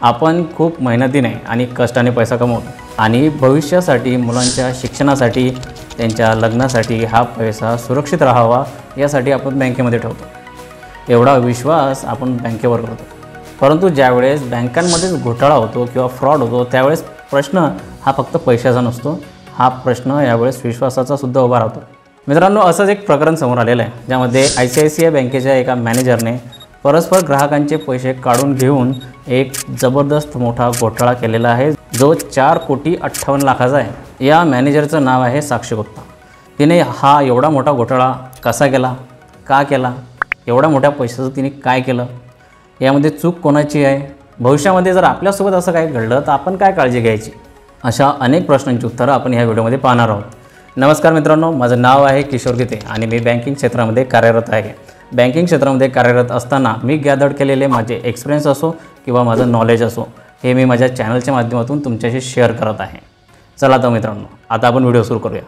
आपण खूप मेहनतीने आणि कष्टाने पैसा कमवतो आणि भविष्यासाठी, मुलांच्या शिक्षणासाठी, त्यांच्या लग्नासाठी हा पैसा सुरक्षित राहावा यासाठी आपण बँकेमध्ये ठेवतो। एवढा विश्वास आपण बँकेवर करतो। परंतु ज्यावेळेस बँकांमध्येच घोटाळा होतो किंवा फ्रॉड होतो त्यावेळेस प्रश्न हा फक्त पैशाचा नसतो, हा प्रश्न यावेळेस विश्वासाचा सुद्धा उभा राहतो। मित्रांनो, असंच एक प्रकरण समोर आलेलं आहे ज्यामध्ये ICICI बँकेच्या एका मॅनेजरने परस्पर ग्राहकांचे पैसे काढून घेऊन एक जबरदस्त मोठा घोटाळा केलेला आहे जो 4,58,00,000 आहे। या मॅनेजरचं नाव आहे साक्षी गुप्ता। तिने हा एवढा मोठा घोटाळा कसा केला, का केला, एवढ्या मोठ्या पैशाचं तिने काय केलं, यामध्ये चूक कोणाची आहे, भविष्यामध्ये जर आपल्यासोबत असं काही घडलं तर आपण काय काळजी घ्यायची, अशा अनेक प्रश्नांची उत्तरं आपण या व्हिडिओमध्ये पाहणार आहोत। नमस्कार मित्रांनो, माझं नाव आहे किशोर गीते आणि मी बँकिंग क्षेत्रामध्ये कार्यरत आहे। बँकिंग क्षेत्रामध्ये कार्यरत असताना मी गॅदर्ड केलेले माझे एक्सपिरियन्स असो किंवा माझं नॉलेज असो हे मी माझ्या चॅनलच्या माध्यमातून तुमच्याशी शेअर करत आहे। चला तर मित्रांनो, आता आपण व्हिडिओ सुरू करूया।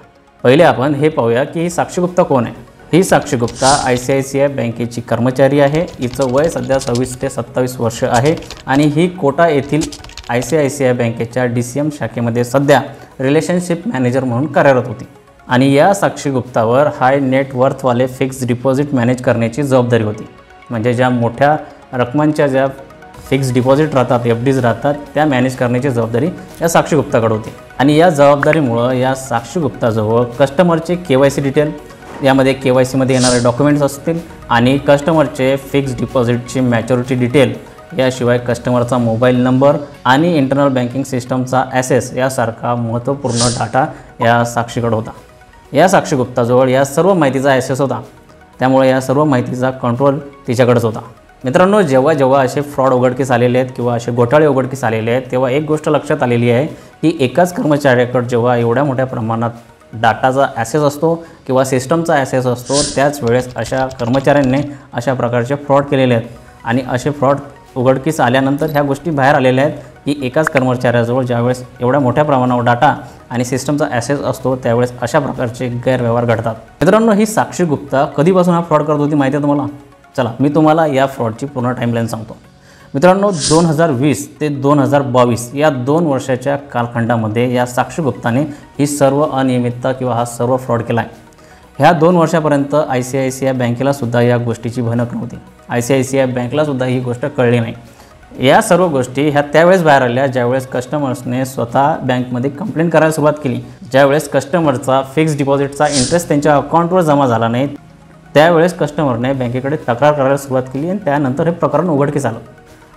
पहिले आपण हे पाहूया की ही साक्षी गुप्ता कोण आहे। ही साक्षी गुप्ता ICICI बँकेची कर्मचारी आहे। हिचं वय सध्या 26 ते 27 वर्ष आहे आणि ही कोटा येथील ICICI बँकेच्या DCM शाखेमध्ये सध्या रिलेशनशिप मॅनेजर म्हणून कार्यरत होती आणि या साक्षी गुप्तावर हाय नेटवर्थवाले फिक्स डिपॉझिट मॅनेज करण्याची जबाबदारी होती। म्हणजे ज्या मोठ्या रकमांच्या ज्या फिक्स डिपॉझिट राहतात, FDs राहतात, त्या मॅनेज करण्याची जबाबदारी या साक्षी गुप्ताकडे होती आणि या जबाबदारीमुळं या साक्षी गुप्ताजवळ कस्टमरचे KYC डिटेल, यामध्ये KYCमध्ये येणारे डॉक्युमेंट्स असतील आणि कस्टमरचे फिक्स डिपॉझिटची मॅच्युरिटी डिटेल, याशिवाय कस्टमरचा मोबाईल नंबर आणि इंटरनल बँकिंग सिस्टमचा ॲसेस यासारखा महत्त्वपूर्ण डाटा या साक्षीकडे होता। या साक्षी गुप्ताजवळ या सर्व माहितीचा ॲसेस होता, त्यामुळे या सर्व माहितीचा कंट्रोल तिच्याकडेच होता। मित्रांनो, जेव्हा असे फ्रॉड उघडकीस आलेले आहेत किंवा असे घोटाळे उघडकीस आलेले आहेत तेव्हा एक गोष्ट लक्षात आलेली आहे की एकाच कर्मचाऱ्याकडे जेव्हा एवढ्या मोठ्या प्रमाणात डाटाचा ॲसेस असतो किंवा सिस्टमचा ॲसेस असतो त्याच वेळेस अशा कर्मचाऱ्यांनी अशा प्रकारचे फ्रॉड केलेले आहेत आणि असे फ्रॉड उघडकीस आल्यानंतर ह्या गोष्टी बाहेर आलेल्या आहेत की एकाच कर्मचाऱ्याजवळ ज्यावेळेस एवढ्या मोठ्या प्रमाणावर डाटा आणि सिस्टमचा ॲसेस असतो त्यावेळेस अशा प्रकारचे गैरव्यवहार घडतात। मित्रांनो, ही साक्षी गुप्ता कधीपासून हा फ्रॉड करत होती माहिती आहे तुम्हाला? चला मी तुम्हाला या फ्रॉडची पूर्ण टाईमलाईन सांगतो। मित्रांनो, 2020 ते 2022 या 2 वर्षाच्या कालखंडामध्ये या साक्षी गुप्ताने ही सर्व अनियमितता किंवा हा सर्व फ्रॉड केला आहे। ह्या 2 वर्षापर्यंत ICICI बँकेलासुद्धा या गोष्टीची भनक नव्हती। ICICI बँकेलासुद्धा ही गोष्ट कळली नाही। या सर्व गोष्टी ह्या त्यावेळेस बाहेर आल्या ज्यावेळेस कस्टमर्सने स्वतः बँकमध्ये कंप्लेंट करायला सुरुवात केली। ज्यावेळेस कस्टमरचा फिक्स डिपॉझिटचा इंटरेस्ट त्यांच्या अकाउंटवर जमा झाला नाही त्यावेळेस कस्टमरने बँकेकडे तक्रार करायला सुरुवात केली आणि त्यानंतर हे प्रकरण उघडकीस आलं।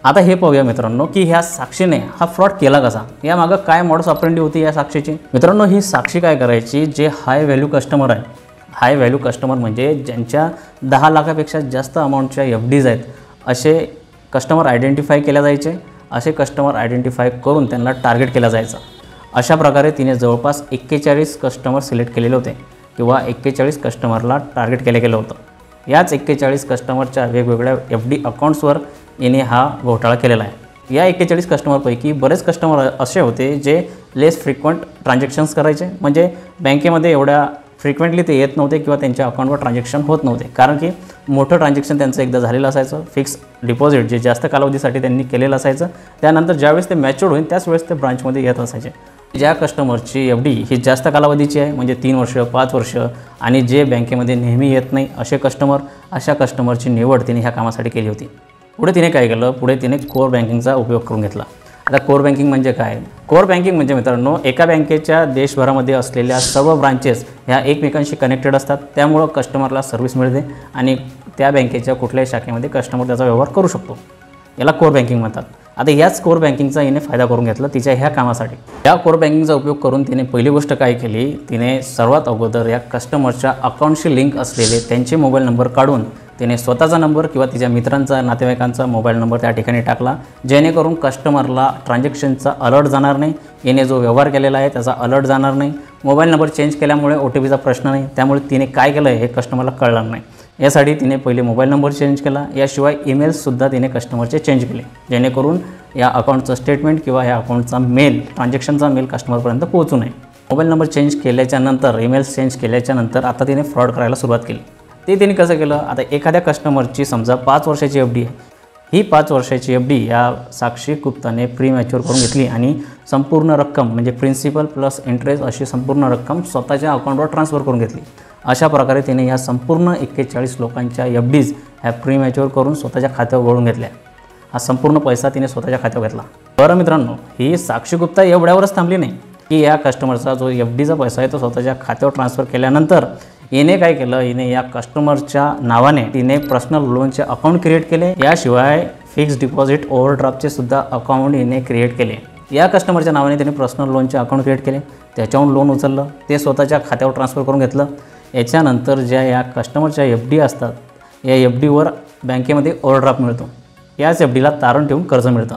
आता हे पाहूया मित्रांनो की ह्या साक्षीने हा फ्रॉड केला कसा, यामागं काय मॉडस ऑपरेंडी होती या साक्षीची। मित्रांनो, ही साक्षी काय करायची, जे हाय व्हॅल्यू कस्टमर आहे, हाय व्हॅल्यू कस्टमर म्हणजे ज्यांच्या 10 लाखापेक्षा जास्त अमाऊंटच्या FDs आहेत असे कस्टमर आयडेंटिफाय केले जायचे। असे कस्टमर आयडेंटिफाय करून त्यांना टार्गेट केला जायचा। अशा प्रकारे तिने जवळपास 41 कस्टमर सिलेक्ट केलेले होते किंवा 41 कस्टमरला टार्गेट केलं गेलं होतं। याच 41 कस्टमरच्या वेगवेगळ्या FD अकाउंट्सवर याने हा घोटाळा केलेला आहे। या 41 कस्टमरपैकी बरेच कस्टमर असे होते जे लेस फ्रिक्वेंट ट्रान्झॅक्शन्स करायचे, म्हणजे बँकेमध्ये एवढ्या फ्रिक्वेंटली ते येत नव्हते किंवा त्यांच्या अकाउंटवर ट्रान्झॅक्शन होत नव्हते, कारण की मोठं ट्रान्झॅक्शन त्यांचं एकदा झालेलं असायचं। फिक्स डिपॉझिट जे जास्त कालावधीसाठी त्यांनी केलेलं असायचं, त्यानंतर ज्यावेळेस ते मॅच्युअर होईल त्याच वेळेस ते ब्रांचमध्ये येत असायचे। ज्या कस्टमरची FD ही जास्त कालावधीची आहे, म्हणजे 3 वर्ष 5 वर्ष आणि जे बँकेमध्ये नेहमी येत नाही असे कस्टमर, अशा कस्टमरची निवड तिने ह्या कामासाठी केली होती। पुढे तिने काय केलं, पुढे तिने कोर बँकिंगचा उपयोग करून घेतला। आता कोर बँकिंग म्हणजे काय? कोर बँकिंग म्हणजे मित्रांनो, एका बँकेच्या देशभरामध्ये असलेल्या सर्व ब्रांचेस ह्या एकमेकांशी कनेक्टेड असतात, त्यामुळं कस्टमरला सर्व्हिस मिळते आणि त्या बँकेच्या कुठल्याही शाखेमध्ये कस्टमर त्याचा व्यवहार करू शकतो। याला कोर बँकिंग म्हणतात। आता याच कोर बँकिंगचा हिने फायदा करून घेतला तिच्या ह्या कामासाठी। या कोर बँकिंगचा उपयोग करून तिने पहिली गोष्ट काय केली, तिने सर्वात अगोदर या कस्टमरच्या अकाउंटशी लिंक असलेले त्यांचे मोबाईल नंबर काढून तिने स्वतःचा नंबर किंवा तिच्या मित्रांचा, नातेवाईकांचा मोबाईल नंबर त्या ठिकाणी टाकला, जेणेकरून कस्टमरला ट्रान्झॅक्शनचा अलर्ट जाणार नाही, याने जो व्यवहार केलेला आहे त्याचा अलर्ट जाणार नाही। मोबाईल नंबर चेंज केल्यामुळे OTPचा प्रश्न नाही, त्यामुळे तिने काय केलं हे कस्टमरला कळणार नाही। यासाठी तिने पहिले मोबाईल नंबर चेंज केला, याशिवाय ईमेल्ससुद्धा तिने कस्टमरचे चेंज केले, जेणेकरून या अकाउंटचं स्टेटमेंट किंवा या अकाउंटचा मेल, ट्रान्झॅक्शनचा मेल कस्टमरपर्यंत पोहोचू नये। मोबाईल नंबर चेंज केल्याच्यानंतर, ईमेल्स चेंज केल्याच्यानंतर आता तिने फ्रॉड करायला सुरुवात केली। ते तिने कसं केलं, आता एखाद्या कस्टमरची समजा 5 वर्षाची FD आहे, ही 5 वर्षाची FD या साक्षी गुप्ताने प्री मॅच्युअर करून घेतली आणि संपूर्ण रक्कम म्हणजे प्रिन्सिपल प्लस इंटरेस्ट अशी संपूर्ण रक्कम स्वतःच्या अकाउंटवर ट्रान्सफर करून घेतली। अशा प्रकारे तिने या संपूर्ण 41 लोकांच्या FDज ह्या प्री मॅच्युअर करून स्वतःच्या खात्यावर वळवून घेतल्या। हा संपूर्ण पैसा तिने स्वतःच्या खात्यावर घेतला। बरं मित्रांनो, ही साक्षी गुप्ता एवढ्यावरच थांबली नाही की या कस्टमरचा जो FDचा पैसा आहे तो स्वतःच्या खात्यावर ट्रान्सफर केल्यानंतर हिने काय केलं, हिने या कस्टमरच्या नावाने तिने पर्सनल लोनचे अकाउंट क्रिएट केले। याशिवाय फिक्स डिपॉझिट ओव्हरड्राफ्टचे सुद्धा अकाउंट हिने क्रिएट केले। या कस्टमरच्या नावाने तिने पर्सनल लोनचे अकाउंट क्रिएट केले, त्याच्यावरून लोन उचललं, ते स्वतःच्या खात्यावर ट्रान्सफर करून घेतलं। याच्यानंतर ज्या या कस्टमरच्या FD असतात या FDवर बँकेमध्ये ओव्हरड्राफ्ट मिळतो। याच FDला तारण ठेवून कर्ज मिळतं,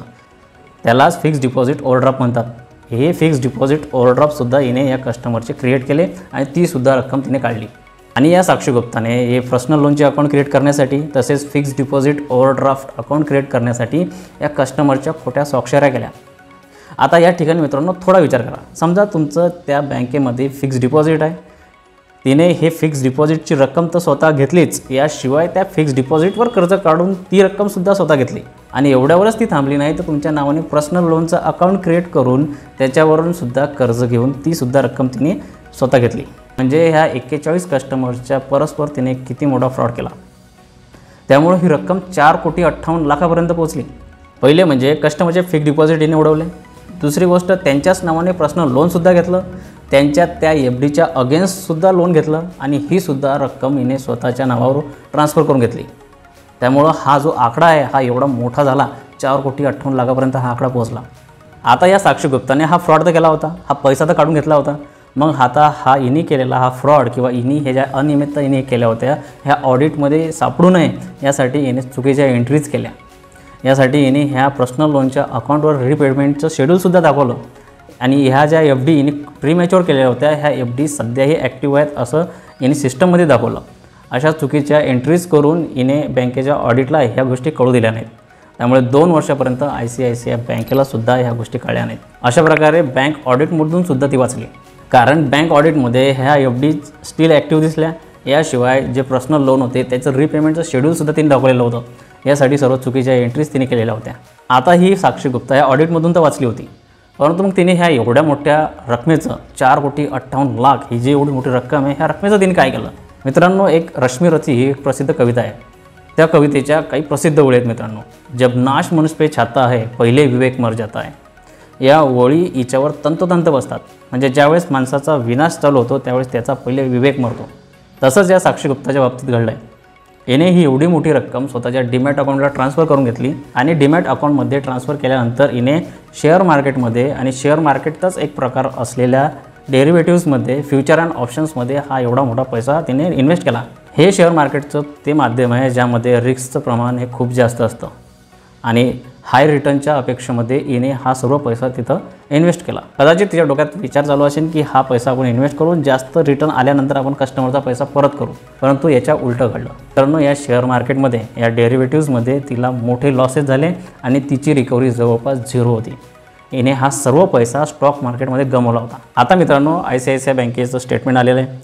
त्यालाच फिक्स डिपॉझिट ओव्हरड्राफ्ट म्हणतात। हे फिक्स डिपॉझिट ओव्हरड्राफ्टसुद्धा हिने या कस्टमरचे क्रिएट केले आणि तीसुद्धा रक्कम तिने काढली। आणि या साक्षी गुप्ताने हे पर्सनल लोनचे अकाउंट क्रिएट करण्यासाठी तसेच fix deposit overdraft account create करण्यासाठी या कस्टमरच्या खोट्या स्वाक्षऱ्या केल्या। आता या ठिकाणी मित्रांनो थोडा विचार करा, समजा तुमचं त्या बँकेमध्ये फिक्स डिपॉझिट आहे, तिने हे फिक्स डिपॉझिटची रक्कम तर स्वतः घेतलीच, याशिवाय त्या फिक्स डिपॉझिटवर कर्ज काढून ती रक्कमसुद्धा स्वतः घेतली आणि एवढ्यावरच ती थांबली नाही तर तुमच्या नावाने पर्सनल लोनचं अकाउंट क्रिएट करून त्याच्यावरून सुद्धा कर्ज घेऊन तीसुद्धा रक्कम तिने स्वतः घेतली। म्हणजे ह्या 41 कस्टमर्सच्या परस्पर तिने किती मोठा फ्रॉड केला। त्यामुळे ही रक्कम 4,58,00,000पर्यंत पोहोचली। पहिले म्हणजे कस्टमरचे फिक्स डिपॉझिट हिने उडवले, दुसरी गोष्ट त्यांच्याच नावाने पर्सनल लोनसुद्धा घेतलं, त्यांच्या त्या FDच्या अगेन्स्टसुद्धा लोन घेतलं आणि ही सुद्धा रक्कम हिने स्वतःच्या नावावर ट्रान्सफर करून घेतली। त्यामुळं हा जो आकडा आहे हा एवढा मोठा झाला, 4,58,00,000पर्यंत हा आकडा पोहोचला। आता या साक्षी गुप्ताने हा फ्रॉड तर केला होता, हा पैसा तर काढून घेतला होता, मग आता हा हिने केलेला हा फ्रॉड किंवा हिने हे ज्या अनियमितता हिने केल्या होत्या ह्या ऑडिटमध्ये सापडू नये यासाठी हिने चुकीच्या एंट्रीज केल्या। यासाठी हिने ह्या पर्सनल लोनच्या अकाउंटवर रिपेमेंटचं शेड्यूलसुद्धा दाखवलं आणि ह्या ज्या FD हिने प्री मॅच्युअर केलेल्या होत्या ह्या FD सध्याही ॲक्टिव्ह आहेत असं हिने सिस्टममध्ये दाखवलं। अशा चुकीच्या एंट्रीज करून हिने बँकेच्या ऑडिटला ह्या गोष्टी कळू दिल्या नाहीत, त्यामुळे 2 वर्षापर्यंत ICICI बँकेलासुद्धा ह्या गोष्टी कळल्या नाहीत। अशा प्रकारे बँक ऑडिटमधून सुद्धा ती वाचली, कारण बँक ऑडिटमध्ये ह्या FD स्टील ॲक्टिव्ह दिसल्या। याशिवाय जे पर्सनल लोन होते त्याचं रिपेमेंटचं शेड्यूलसुद्धा तिने दाखवलेलं होतं। यासाठी सर्व चुकीच्या एंट्रीज तिने केलेल्या होत्या। आता ही साक्षी गुप्ता ह्या ऑडिटमधून तर वाचली होती, परंतु मग तिने ह्या एवढ्या मोठ्या रकमेचं 4,58,00,000 ही जी एवढी मोठी रक्कम आहे ह्या रकमेचं तिने काय केलं मित्रांनो, एक रश्मीरथी ही एक प्रसिद्ध कविता आहे, त्या कवितेच्या काही प्रसिद्ध ओळी आहेत मित्रांनो। जब नाश मनुष्य पे छाता है पहिले विवेक मर जाता है। या ओळी हिच्यावर तंतोतंत बसतात, म्हणजे ज्यावेळेस माणसाचा विनाश चालू होतो त्यावेळेस त्याचा पहिले विवेक मरतो। तसंच या साक्षी गुप्ताच्या बाबतीत घडलं आहे। हिने ही एवढी मोठी रक्कम स्वतःच्या डीमॅट अकाउंटला ट्रान्सफर करून घेतली आणि डीमॅट अकाउंटमध्ये ट्रान्सफर केल्यानंतर हिने शेअर मार्केटमध्ये आणि शेअर मार्केटचाच एक प्रकार असलेल्या डेरिव्हेटिव्समध्ये फ्युचर अँड ऑप्शन्समध्ये हा एवढा मोठा पैसा तिने इन्व्हेस्ट केला। हे शेअर मार्केटचं ते माध्यम आहे ज्यामध्ये रिस्कचं प्रमाण हे खूप जास्त असतं आणि हाय रिटर्नच्या अपेक्षेमध्ये हिने हा सर्व पैसा तिथं इन्व्हेस्ट केला। कदाचित तिच्या डोक्यात विचार चालू असेल की हा पैसा आपण इन्व्हेस्ट करून जास्त रिटर्न आल्यानंतर आपण कस्टमरचा पैसा परत करू, परंतु याच्या उलटं घडलं। कारण या शेअर मार्केटमध्ये या डेरिव्हेटिव्समध्ये तिला मोठे लॉसेस झाले आणि तिची रिकव्हरी जवळपास 0 होती। हिने हा सर्व पैसा स्टॉक मार्केटमध्ये गमावला होता। आता मित्रांनो ICICI बँकेचं स्टेटमेंट आलेलं आहे,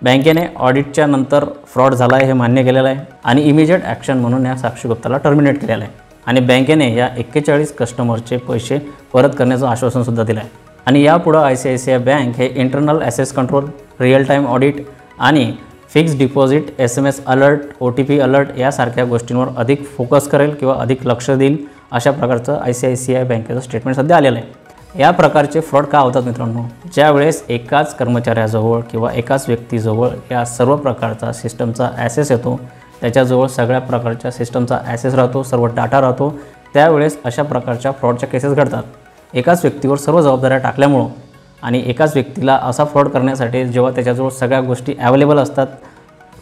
बँकेने ऑडिटच्या नंतर फ्रॉड झाला आहे हे मान्य केलेलं आहे आणि इमिजिएट ॲक्शन म्हणून या साक्षी गुप्ताला टर्मिनेट केलेलं आहे आणि बँकेने या 41 कस्टमरचे पैसे परत करण्याचं आश्वासनसुद्धा दिलं आहे। आणि यापुढं ICICI बँक हे internal access control, real time audit आणि fix deposit, SMS alert, OTP alert यासारख्या गोष्टींवर अधिक फोकस करेल किंवा अधिक लक्ष देईल, अशा प्रकारचं ICICI बँकेचं स्टेटमेंट सध्या आलेलं आहे। या प्रकारचे फ्रॉड का होतात मित्रांनो, ज्यावेळेस एकाच कर्मचाऱ्याजवळ किंवा एकाच व्यक्तीजवळ या सर्व प्रकारचा सिस्टमचा ॲसेस येतो, त्याच्याजवळ सगळ्या प्रकारच्या सिस्टमचा ॲसेस राहतो, सर्व डाटा राहतो, त्यावेळेस अशा प्रकारच्या फ्रॉडच्या केसेस घडतात। एकाच व्यक्तीवर सर्व जबाबदाऱ्या टाकल्यामुळं आणि एकाच व्यक्तीला असा फ्रॉड करण्यासाठी जेव्हा त्याच्याजवळ सगळ्या गोष्टी अवेलेबल असतात,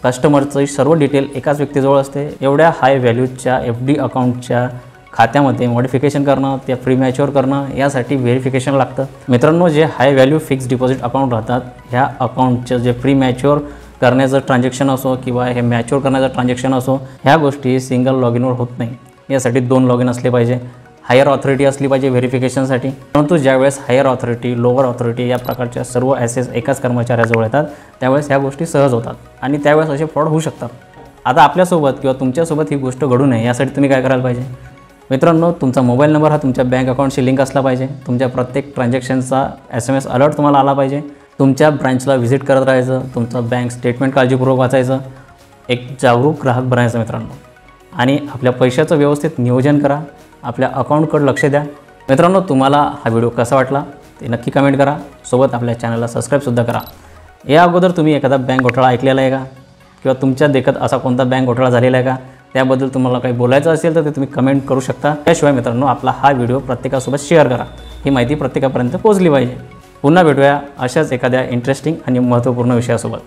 कस्टमरचं सर्व डिटेल एकाच व्यक्तीजवळ असते, एवढ्या हाय व्हॅल्यूच्या FD अकाउंटच्या खात्यामध्ये मॉडिफिकेशन करणं, त्या प्री मॅच्युअर करणं यासाठी व्हेरिफिकेशन लागतं। मित्रांनो, जे high value fix deposit account राहतात ह्या अकाउंटचं जे प्री मॅच्युअर करण्याचं ट्रान्झॅक्शन असो किंवा हे मॅच्युअर करण्याचं ट्रान्झॅक्शन असो, ह्या गोष्टी सिंगल लॉग इनवर होत नाही, यासाठी 2 लॉग इन असले पाहिजे, हायर ऑथॉरिटी असली पाहिजे व्हेरिफिकेशनसाठी। परंतु ज्यावेळेस हायर ऑथॉरिटी, लोअर ऑथॉरिटी या प्रकारच्या सर्व ॲसेस एकाच कर्मचाऱ्याजवळ येतात त्यावेळेस ह्या गोष्टी सहज होतात आणि त्यावेळेस असे फ्रॉड होऊ शकतात। आता आपल्यासोबत किंवा तुमच्यासोबत ही गोष्ट घडू नये यासाठी तुम्ही काय करायला पाहिजे? मित्रांनो, तुमचा मोबाईल नंबर हा तुमच्या बँक अकाउंटशी लिंक असला पाहिजे. तुमच्या प्रत्येक ट्रान्झॅक्शनचा SMS अलर्ट तुम्हाला आला पाहिजे. तुमच्या ब्रांचला व्हिजिट करत राहायचं. तुमचं बँक स्टेटमेंट काळजीपूर्वक वाचायचं. एक जागरूक ग्राहक बनायचं मित्रांनो. आणि आपल्या पैशाचं व्यवस्थित नियोजन करा. आपल्या अकाउंटकडे लक्ष द्या. मित्रांनो, तुम्हाला हा व्हिडिओ कसा वाटला ते नक्की कमेंट करा. सोबत आपल्या चॅनलला सबस्क्राईबसुद्धा करा. या अगोदर तुम्ही एखादा बँक घोटाळा ऐकलेला आहे का? किंवा तुमच्या देखत असा कोणता बँक घोटाळा झालेला आहे का? त्याबद्दल तुम्हाला काही बोलायचं असेल तर ते तुम्ही कमेंट करू शकता. त्याशिवाय मित्रांनो, आपला हा व्हिडिओ प्रत्येकासोबत शेअर करा. ही माहिती प्रत्येकापर्यंत पोहोचली पाहिजे. पुन्हा भेटूया अशाच एखाद्या इंटरेस्टिंग आणि महत्त्वपूर्ण विषयासोबत.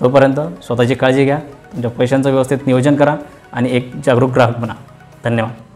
तोपर्यंत स्वतःची काळजी घ्या. तुमच्या पैशांचं व्यवस्थित नियोजन करा आणि एक जागरूक ग्राहक बना. धन्यवाद.